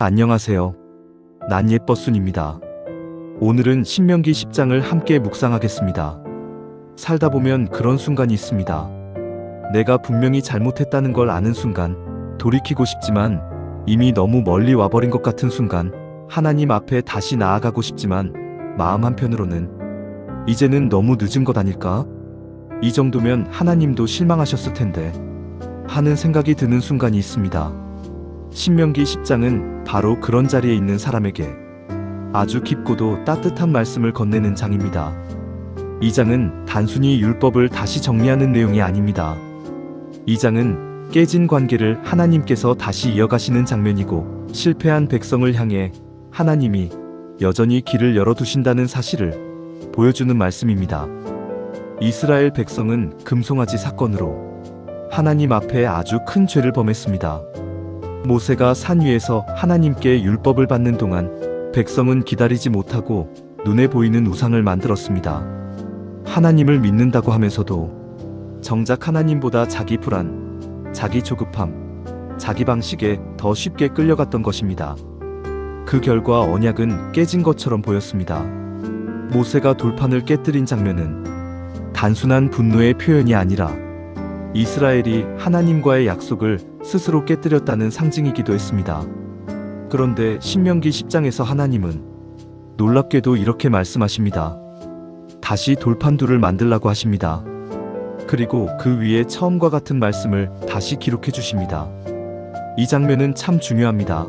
안녕하세요. 난 예뻐순입니다. 오늘은 신명기 10장을 함께 묵상하겠습니다. 살다 보면 그런 순간이 있습니다. 내가 분명히 잘못했다는 걸 아는 순간, 돌이키고 싶지만 이미 너무 멀리 와버린 것 같은 순간, 하나님 앞에 다시 나아가고 싶지만 마음 한편으로는 이제는 너무 늦은 것 아닐까? 이 정도면 하나님도 실망하셨을 텐데 하는 생각이 드는 순간이 있습니다. 신명기 10장은 바로 그런 자리에 있는 사람에게 아주 깊고도 따뜻한 말씀을 건네는 장입니다. 이 장은 단순히 율법을 다시 정리하는 내용이 아닙니다. 이 장은 깨진 관계를 하나님께서 다시 이어가시는 장면이고, 실패한 백성을 향해 하나님이 여전히 길을 열어두신다는 사실을 보여주는 말씀입니다. 이스라엘 백성은 금송아지 사건으로 하나님 앞에 아주 큰 죄를 범했습니다. 모세가 산 위에서 하나님께 율법을 받는 동안 백성은 기다리지 못하고 눈에 보이는 우상을 만들었습니다. 하나님을 믿는다고 하면서도 정작 하나님보다 자기 불안, 자기 조급함, 자기 방식에 더 쉽게 끌려갔던 것입니다. 그 결과 언약은 깨진 것처럼 보였습니다. 모세가 돌판을 깨뜨린 장면은 단순한 분노의 표현이 아니라 이스라엘이 하나님과의 약속을 스스로 깨뜨렸다는 상징이기도 했습니다. 그런데 신명기 10장에서 하나님은 놀랍게도 이렇게 말씀하십니다. 다시 돌판두를 만들라고 하십니다. 그리고 그 위에 처음과 같은 말씀을 다시 기록해 주십니다. 이 장면은 참 중요합니다.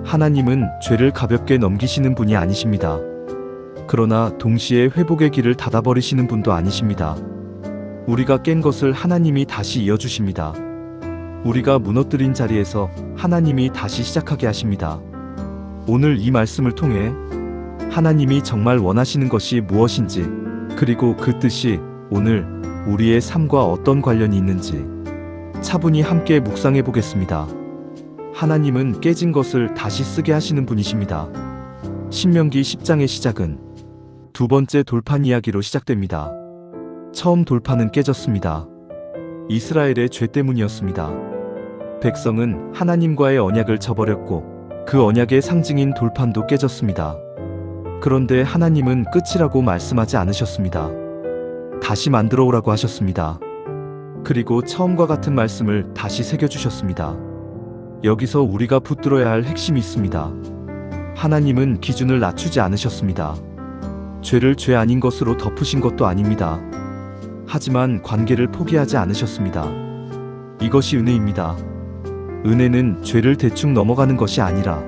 하나님은 죄를 가볍게 넘기시는 분이 아니십니다. 그러나 동시에 회복의 길을 닫아버리시는 분도 아니십니다. 우리가 깬 것을 하나님이 다시 이어주십니다. 우리가 무너뜨린 자리에서 하나님이 다시 시작하게 하십니다. 오늘 이 말씀을 통해 하나님이 정말 원하시는 것이 무엇인지, 그리고 그 뜻이 오늘 우리의 삶과 어떤 관련이 있는지 차분히 함께 묵상해 보겠습니다. 하나님은 깨진 것을 다시 쓰게 하시는 분이십니다. 신명기 10장의 시작은 두 번째 돌판 이야기로 시작됩니다. 처음 돌판은 깨졌습니다. 이스라엘의 죄 때문이었습니다. 백성은 하나님과의 언약을 저버렸고 그 언약의 상징인 돌판도 깨졌습니다. 그런데 하나님은 끝이라고 말씀하지 않으셨습니다. 다시 만들어 오라고 하셨습니다. 그리고 처음과 같은 말씀을 다시 새겨주셨습니다. 여기서 우리가 붙들어야 할 핵심이 있습니다. 하나님은 기준을 낮추지 않으셨습니다. 죄를 죄 아닌 것으로 덮으신 것도 아닙니다. 하지만 관계를 포기하지 않으셨습니다. 이것이 은혜입니다. 은혜는 죄를 대충 넘어가는 것이 아니라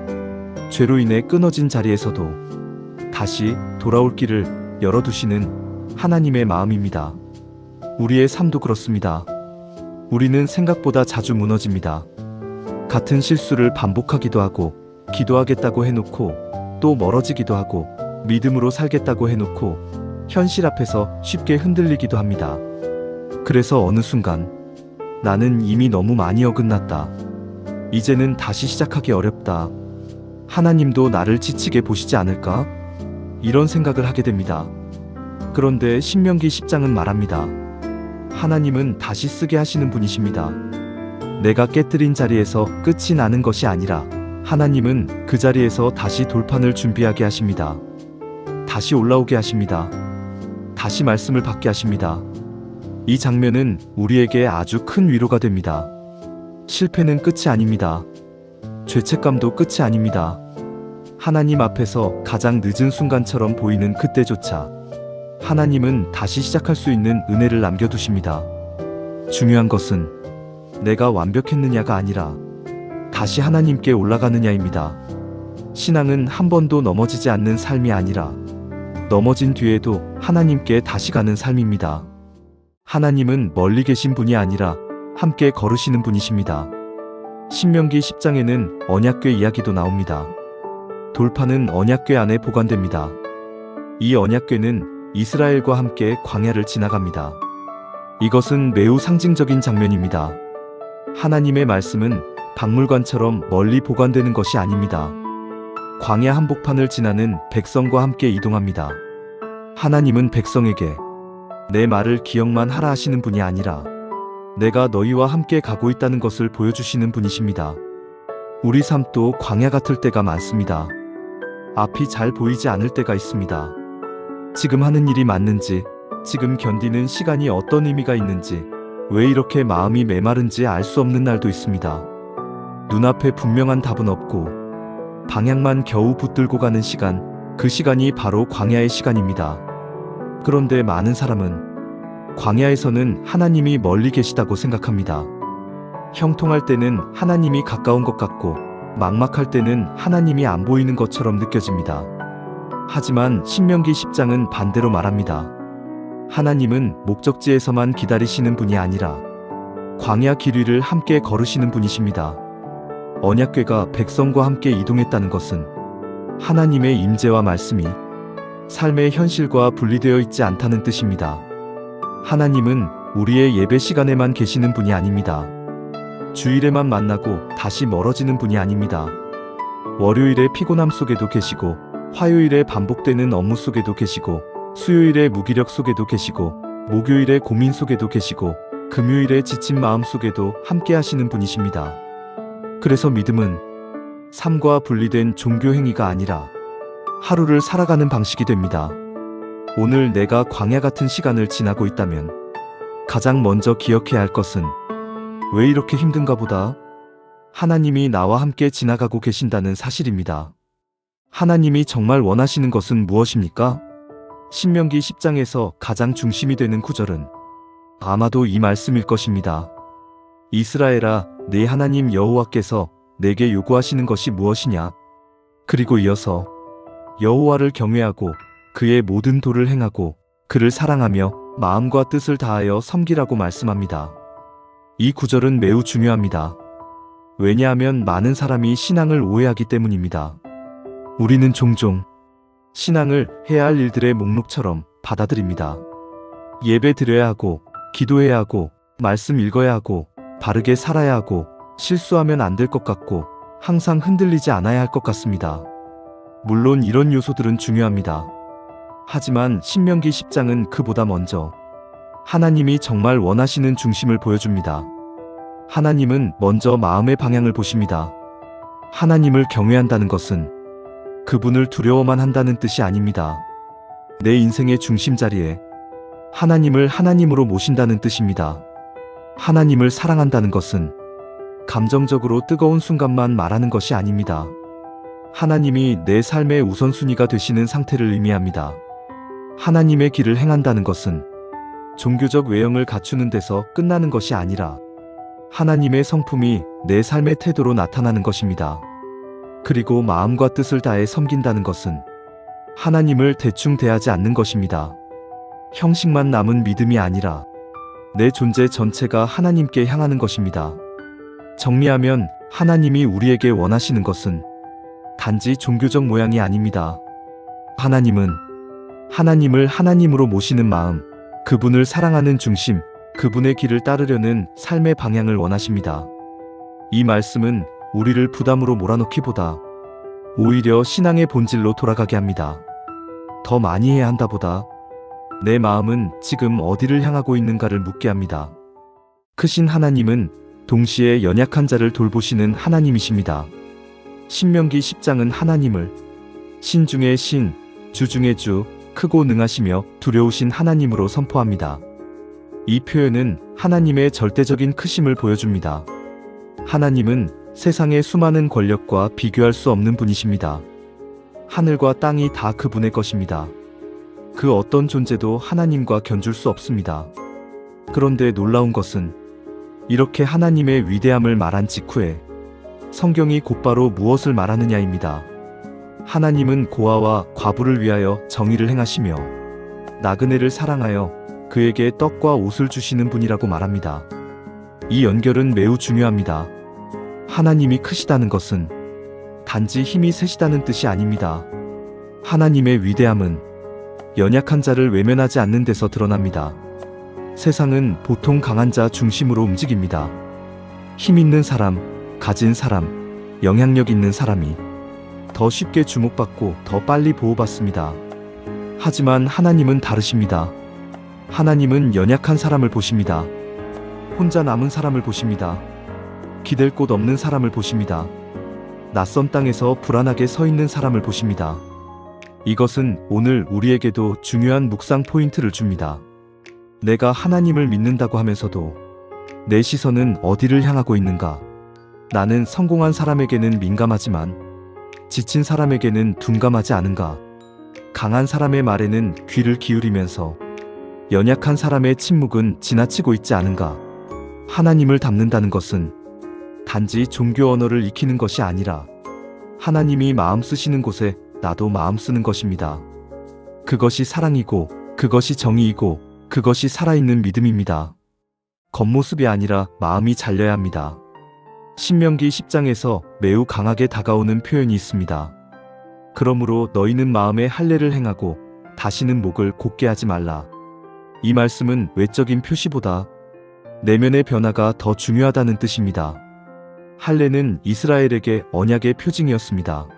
죄로 인해 끊어진 자리에서도 다시 돌아올 길을 열어두시는 하나님의 마음입니다. 우리의 삶도 그렇습니다. 우리는 생각보다 자주 무너집니다. 같은 실수를 반복하기도 하고, 기도하겠다고 해놓고 또 멀어지기도 하고, 믿음으로 살겠다고 해놓고 현실 앞에서 쉽게 흔들리기도 합니다. 그래서 어느 순간 나는 이미 너무 많이 어긋났다. 이제는 다시 시작하기 어렵다. 하나님도 나를 지치게 보시지 않을까? 이런 생각을 하게 됩니다. 그런데 신명기 10장은 말합니다. 하나님은 다시 쓰게 하시는 분이십니다. 내가 깨뜨린 자리에서 끝이 나는 것이 아니라 하나님은 그 자리에서 다시 돌판을 준비하게 하십니다. 다시 올라오게 하십니다. 다시 말씀을 받게 하십니다. 이 장면은 우리에게 아주 큰 위로가 됩니다. 실패는 끝이 아닙니다. 죄책감도 끝이 아닙니다. 하나님 앞에서 가장 늦은 순간처럼 보이는 그때조차 하나님은 다시 시작할 수 있는 은혜를 남겨두십니다. 중요한 것은 내가 완벽했느냐가 아니라 다시 하나님께 올라가느냐입니다. 신앙은 한 번도 넘어지지 않는 삶이 아니라 넘어진 뒤에도 하나님께 다시 가는 삶입니다. 하나님은 멀리 계신 분이 아니라 함께 걸으시는 분이십니다. 신명기 10장에는 언약궤 이야기도 나옵니다. 돌판은 언약궤 안에 보관됩니다. 이 언약궤는 이스라엘과 함께 광야를 지나갑니다. 이것은 매우 상징적인 장면입니다. 하나님의 말씀은 박물관처럼 멀리 보관되는 것이 아닙니다. 광야 한복판을 지나는 백성과 함께 이동합니다. 하나님은 백성에게 내 말을 기억만 하라 하시는 분이 아니라 내가 너희와 함께 가고 있다는 것을 보여주시는 분이십니다. 우리 삶도 광야 같을 때가 많습니다. 앞이 잘 보이지 않을 때가 있습니다. 지금 하는 일이 맞는지, 지금 견디는 시간이 어떤 의미가 있는지, 왜 이렇게 마음이 메마른지 알 수 없는 날도 있습니다. 눈앞에 분명한 답은 없고 방향만 겨우 붙들고 가는 시간, 그 시간이 바로 광야의 시간입니다. 그런데 많은 사람은 광야에서는 하나님이 멀리 계시다고 생각합니다. 형통할 때는 하나님이 가까운 것 같고 막막할 때는 하나님이 안 보이는 것처럼 느껴집니다. 하지만 신명기 10장은 반대로 말합니다. 하나님은 목적지에서만 기다리시는 분이 아니라 광야 길 위를 함께 걸으시는 분이십니다. 언약궤가 백성과 함께 이동했다는 것은 하나님의 임재와 말씀이 삶의 현실과 분리되어 있지 않다는 뜻입니다. 하나님은 우리의 예배 시간에만 계시는 분이 아닙니다. 주일에만 만나고 다시 멀어지는 분이 아닙니다. 월요일의 피곤함 속에도 계시고, 화요일에 반복되는 업무 속에도 계시고, 수요일의 무기력 속에도 계시고, 목요일의 고민 속에도 계시고, 금요일의 지친 마음 속에도 함께 하시는 분이십니다. 그래서 믿음은 삶과 분리된 종교 행위가 아니라 하루를 살아가는 방식이 됩니다. 오늘 내가 광야 같은 시간을 지나고 있다면 가장 먼저 기억해야 할 것은 왜 이렇게 힘든가 보다. 하나님이 나와 함께 지나가고 계신다는 사실입니다. 하나님이 정말 원하시는 것은 무엇입니까? 신명기 10장에서 가장 중심이 되는 구절은 아마도 이 말씀일 것입니다. 이스라엘아, 네 하나님 여호와께서 내게 요구하시는 것이 무엇이냐? 그리고 이어서 여호와를 경외하고 그의 모든 도를 행하고 그를 사랑하며 마음과 뜻을 다하여 섬기라고 말씀합니다. 이 구절은 매우 중요합니다. 왜냐하면 많은 사람이 신앙을 오해하기 때문입니다. 우리는 종종 신앙을 해야 할 일들의 목록처럼 받아들입니다. 예배 드려야 하고, 기도해야 하고, 말씀 읽어야 하고, 바르게 살아야 하고, 실수하면 안 될 것 같고, 항상 흔들리지 않아야 할 것 같습니다. 물론 이런 요소들은 중요합니다. 하지만 신명기 10장은 그보다 먼저 하나님이 정말 원하시는 중심을 보여줍니다. 하나님은 먼저 마음의 방향을 보십니다. 하나님을 경외한다는 것은 그분을 두려워만 한다는 뜻이 아닙니다. 내 인생의 중심 자리에 하나님을 하나님으로 모신다는 뜻입니다. 하나님을 사랑한다는 것은 감정적으로 뜨거운 순간만 말하는 것이 아닙니다. 하나님이 내 삶의 우선순위가 되시는 상태를 의미합니다. 하나님의 길을 행한다는 것은 종교적 외형을 갖추는 데서 끝나는 것이 아니라 하나님의 성품이 내 삶의 태도로 나타나는 것입니다. 그리고 마음과 뜻을 다해 섬긴다는 것은 하나님을 대충 대하지 않는 것입니다. 형식만 남은 믿음이 아니라 내 존재 전체가 하나님께 향하는 것입니다. 정리하면 하나님이 우리에게 원하시는 것은 단지 종교적 모양이 아닙니다. 하나님은 하나님을 하나님으로 모시는 마음, 그분을 사랑하는 중심, 그분의 길을 따르려는 삶의 방향을 원하십니다. 이 말씀은 우리를 부담으로 몰아넣기보다 오히려 신앙의 본질로 돌아가게 합니다. 더 많이 해야 한다보다 내 마음은 지금 어디를 향하고 있는가를 묻게 합니다. 크신 하나님은 동시에 연약한 자를 돌보시는 하나님이십니다. 신명기 10장은 하나님을 신 중의 신, 주 중의 주, 크고 능하시며 두려우신 하나님으로 선포합니다. 이 표현은 하나님의 절대적인 크심을 보여줍니다. 하나님은 세상의 수많은 권력과 비교할 수 없는 분이십니다. 하늘과 땅이 다 그분의 것입니다. 그 어떤 존재도 하나님과 견줄 수 없습니다. 그런데 놀라운 것은 이렇게 하나님의 위대함을 말한 직후에 성경이 곧바로 무엇을 말하느냐입니다. 하나님은 고아와 과부를 위하여 정의를 행하시며 나그네를 사랑하여 그에게 떡과 옷을 주시는 분이라고 말합니다. 이 연결은 매우 중요합니다. 하나님이 크시다는 것은 단지 힘이 세시다는 뜻이 아닙니다. 하나님의 위대함은 연약한 자를 외면하지 않는 데서 드러납니다. 세상은 보통 강한 자 중심으로 움직입니다. 힘 있는 사람, 가진 사람, 영향력 있는 사람이 더 쉽게 주목받고 더 빨리 보호받습니다. 하지만 하나님은 다르십니다. 하나님은 연약한 사람을 보십니다. 혼자 남은 사람을 보십니다. 기댈 곳 없는 사람을 보십니다. 낯선 땅에서 불안하게 서 있는 사람을 보십니다. 이것은 오늘 우리에게도 중요한 묵상 포인트를 줍니다. 내가 하나님을 믿는다고 하면서도 내 시선은 어디를 향하고 있는가? 나는 성공한 사람에게는 민감하지만 지친 사람에게는 둔감하지 않은가? 강한 사람의 말에는 귀를 기울이면서 연약한 사람의 침묵은 지나치고 있지 않은가? 하나님을 닮는다는 것은 단지 종교 언어를 익히는 것이 아니라 하나님이 마음 쓰시는 곳에 나도 마음 쓰는 것입니다. 그것이 사랑이고, 그것이 정의이고, 그것이 살아있는 믿음입니다. 겉모습이 아니라 마음이 잘려야 합니다. 신명기 10장에서 매우 강하게 다가오는 표현이 있습니다. 그러므로 너희는 마음에 할례를 행하고 다시는 목을 곧게 하지 말라. 이 말씀은 외적인 표시보다 내면의 변화가 더 중요하다는 뜻입니다. 할례는 이스라엘에게 언약의 표징이었습니다.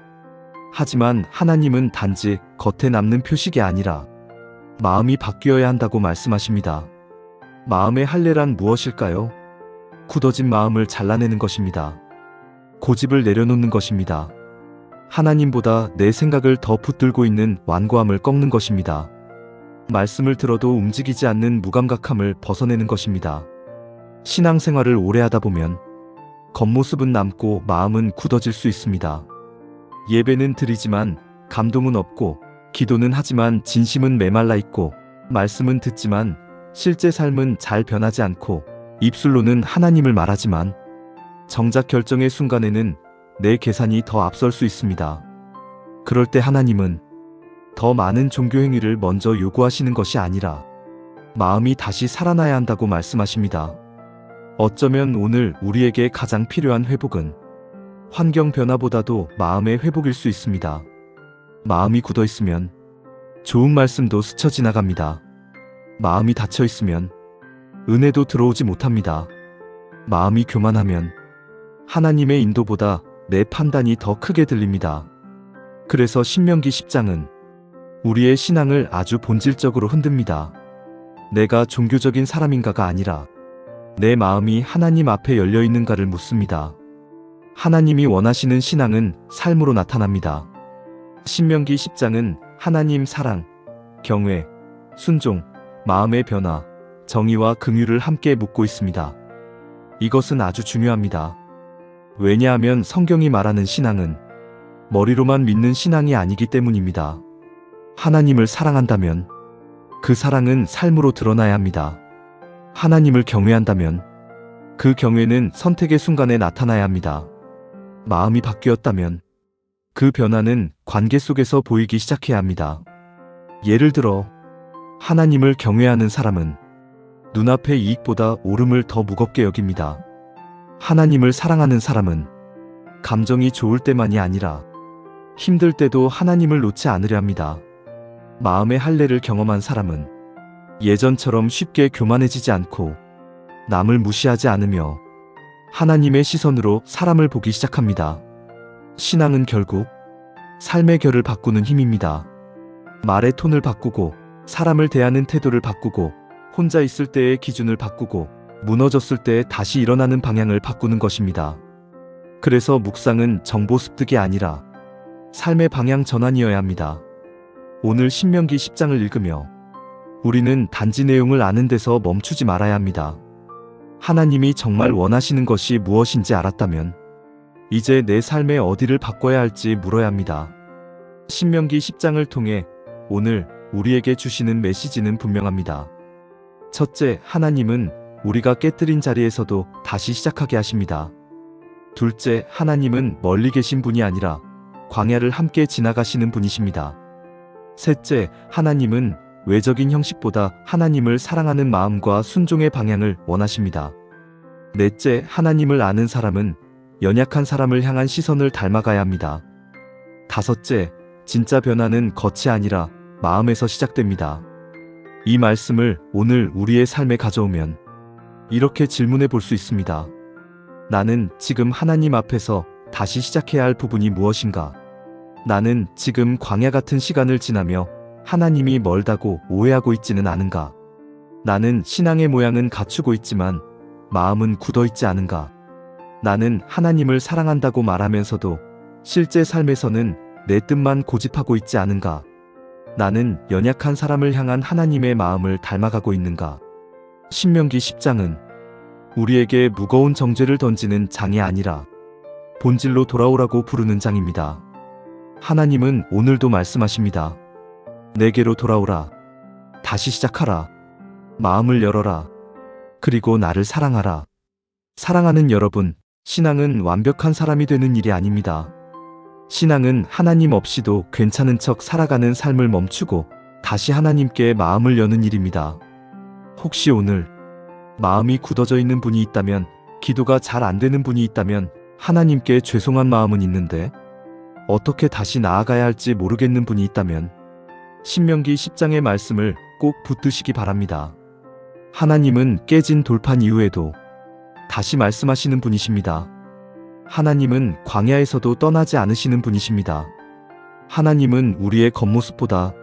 하지만 하나님은 단지 겉에 남는 표식이 아니라 마음이 바뀌어야 한다고 말씀하십니다. 마음의 할례란 무엇일까요? 굳어진 마음을 잘라내는 것입니다. 고집을 내려놓는 것입니다. 하나님보다 내 생각을 더 붙들고 있는 완고함을 꺾는 것입니다. 말씀을 들어도 움직이지 않는 무감각함을 벗어내는 것입니다. 신앙생활을 오래 하다 보면 겉모습은 남고 마음은 굳어질 수 있습니다. 예배는 드리지만 감동은 없고, 기도는 하지만 진심은 메말라 있고, 말씀은 듣지만 실제 삶은 잘 변하지 않고, 입술로는 하나님을 말하지만 정작 결정의 순간에는 내 계산이 더 앞설 수 있습니다. 그럴 때 하나님은 더 많은 종교 행위를 먼저 요구하시는 것이 아니라 마음이 다시 살아나야 한다고 말씀하십니다. 어쩌면 오늘 우리에게 가장 필요한 회복은 환경 변화보다도 마음의 회복일 수 있습니다. 마음이 굳어 있으면 좋은 말씀도 스쳐 지나갑니다. 마음이 닫혀 있으면 은혜도 들어오지 못합니다. 마음이 교만하면 하나님의 인도보다 내 판단이 더 크게 들립니다. 그래서 신명기 10장은 우리의 신앙을 아주 본질적으로 흔듭니다. 내가 종교적인 사람인가가 아니라 내 마음이 하나님 앞에 열려 있는가를 묻습니다. 하나님이 원하시는 신앙은 삶으로 나타납니다. 신명기 10장은 하나님 사랑, 경외, 순종, 마음의 변화, 정의와 긍휼을 함께 묻고 있습니다. 이것은 아주 중요합니다. 왜냐하면 성경이 말하는 신앙은 머리로만 믿는 신앙이 아니기 때문입니다. 하나님을 사랑한다면 그 사랑은 삶으로 드러나야 합니다. 하나님을 경외한다면 그 경외는 선택의 순간에 나타나야 합니다. 마음이 바뀌었다면 그 변화는 관계 속에서 보이기 시작해야 합니다. 예를 들어 하나님을 경외하는 사람은 눈앞의 이익보다 옳음을 더 무겁게 여깁니다. 하나님을 사랑하는 사람은 감정이 좋을 때만이 아니라 힘들 때도 하나님을 놓지 않으려 합니다. 마음의 할례를 경험한 사람은 예전처럼 쉽게 교만해지지 않고 남을 무시하지 않으며 하나님의 시선으로 사람을 보기 시작합니다. 신앙은 결국 삶의 결을 바꾸는 힘입니다. 말의 톤을 바꾸고, 사람을 대하는 태도를 바꾸고, 혼자 있을 때의 기준을 바꾸고, 무너졌을 때 다시 일어나는 방향을 바꾸는 것입니다. 그래서 묵상은 정보 습득이 아니라 삶의 방향 전환이어야 합니다. 오늘 신명기 10장을 읽으며 우리는 단지 내용을 아는 데서 멈추지 말아야 합니다. 하나님이 정말 원하시는 것이 무엇인지 알았다면 이제 내 삶의 어디를 바꿔야 할지 물어야 합니다. 신명기 10장을 통해 오늘 우리에게 주시는 메시지는 분명합니다. 첫째, 하나님은 우리가 깨뜨린 자리에서도 다시 시작하게 하십니다. 둘째, 하나님은 멀리 계신 분이 아니라 광야를 함께 지나가시는 분이십니다. 셋째, 하나님은 외적인 형식보다 하나님을 사랑하는 마음과 순종의 방향을 원하십니다. 넷째, 하나님을 아는 사람은 연약한 사람을 향한 시선을 닮아가야 합니다. 다섯째, 진짜 변화는 겉이 아니라 마음에서 시작됩니다. 이 말씀을 오늘 우리의 삶에 가져오면 이렇게 질문해 볼 수 있습니다. 나는 지금 하나님 앞에서 다시 시작해야 할 부분이 무엇인가? 나는 지금 광야 같은 시간을 지나며 하나님이 멀다고 오해하고 있지는 않은가? 나는 신앙의 모양은 갖추고 있지만 마음은 굳어 있지 않은가? 나는 하나님을 사랑한다고 말하면서도 실제 삶에서는 내 뜻만 고집하고 있지 않은가? 나는 연약한 사람을 향한 하나님의 마음을 닮아가고 있는가? 신명기 10장은 우리에게 무거운 정죄를 던지는 장이 아니라 본질로 돌아오라고 부르는 장입니다. 하나님은 오늘도 말씀하십니다. 내게로 돌아오라. 다시 시작하라. 마음을 열어라. 그리고 나를 사랑하라. 사랑하는 여러분, 신앙은 완벽한 사람이 되는 일이 아닙니다. 신앙은 하나님 없이도 괜찮은 척 살아가는 삶을 멈추고 다시 하나님께 마음을 여는 일입니다. 혹시 오늘 마음이 굳어져 있는 분이 있다면, 기도가 잘 안 되는 분이 있다면, 하나님께 죄송한 마음은 있는데 어떻게 다시 나아가야 할지 모르겠는 분이 있다면 신명기 10장의 말씀을 꼭 붙드시기 바랍니다. 하나님은 깨진 돌판 이후에도 다시 말씀하시는 분이십니다. 하나님은 광야에서도 떠나지 않으시는 분이십니다. 하나님은 우리의 겉모습보다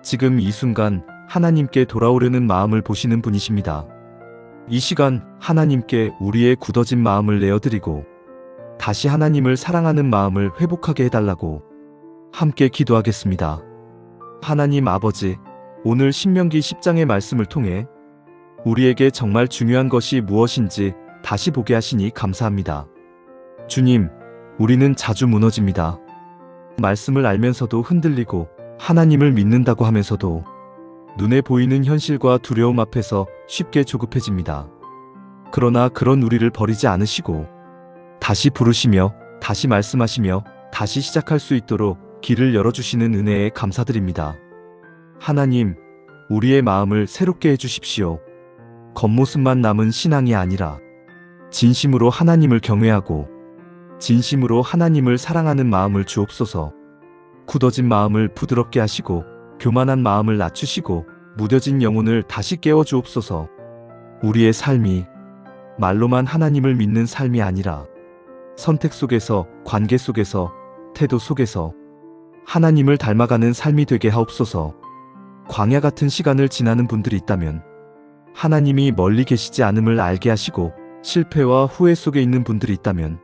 지금 이 순간 하나님께 돌아오려는 마음을 보시는 분이십니다. 이 시간 하나님께 우리의 굳어진 마음을 내어드리고 다시 하나님을 사랑하는 마음을 회복하게 해달라고 함께 기도하겠습니다. 하나님 아버지, 오늘 신명기 10장의 말씀을 통해 우리에게 정말 중요한 것이 무엇인지 다시 보게 하시니 감사합니다. 주님, 우리는 자주 무너집니다. 말씀을 알면서도 흔들리고 하나님을 믿는다고 하면서도 눈에 보이는 현실과 두려움 앞에서 쉽게 조급해집니다. 그러나 그런 우리를 버리지 않으시고 다시 부르시며 다시 말씀하시며 다시 시작할 수 있도록 길을 열어주시는 은혜에 감사드립니다. 하나님, 우리의 마음을 새롭게 해주십시오. 겉모습만 남은 신앙이 아니라 진심으로 하나님을 경외하고 진심으로 하나님을 사랑하는 마음을 주옵소서. 굳어진 마음을 부드럽게 하시고 교만한 마음을 낮추시고 무뎌진 영혼을 다시 깨워주옵소서. 우리의 삶이 말로만 하나님을 믿는 삶이 아니라 선택 속에서, 관계 속에서, 태도 속에서 하나님을 닮아가는 삶이 되게 하옵소서. 광야 같은 시간을 지나는 분들이 있다면 하나님이 멀리 계시지 않음을 알게 하시고, 실패와 후회 속에 있는 분들이 있다면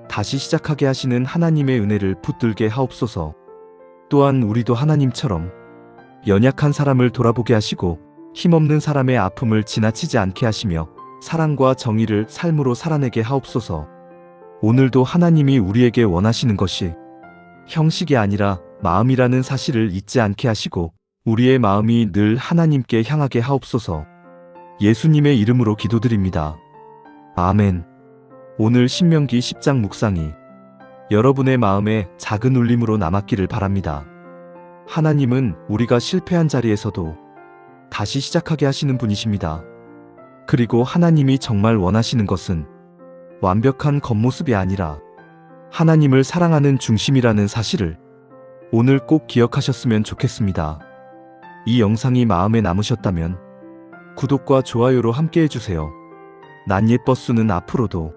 다시 시작하게 하시는 하나님의 은혜를 붙들게 하옵소서. 또한 우리도 하나님처럼 연약한 사람을 돌아보게 하시고 힘없는 사람의 아픔을 지나치지 않게 하시며 사랑과 정의를 삶으로 살아내게 하옵소서. 오늘도 하나님이 우리에게 원하시는 것이 형식이 아니라 마음이라는 사실을 잊지 않게 하시고 우리의 마음이 늘 하나님께 향하게 하옵소서. 예수님의 이름으로 기도드립니다. 아멘. 오늘 신명기 10장 묵상이 여러분의 마음에 작은 울림으로 남았기를 바랍니다. 하나님은 우리가 실패한 자리에서도 다시 시작하게 하시는 분이십니다. 그리고 하나님이 정말 원하시는 것은 완벽한 겉모습이 아니라 하나님을 사랑하는 중심이라는 사실을 오늘 꼭 기억하셨으면 좋겠습니다. 이 영상이 마음에 남으셨다면 구독과 좋아요로 함께 해주세요. 난 예뻐수는 앞으로도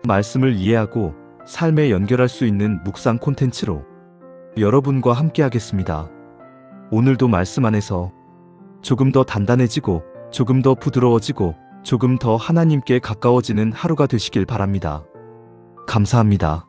말씀을 이해하고 삶에 연결할 수 있는 묵상 콘텐츠로 여러분과 함께 하겠습니다. 오늘도 말씀 안에서 조금 더 단단해지고 조금 더 부드러워지고 조금 더 하나님께 가까워지는 하루가 되시길 바랍니다. 감사합니다.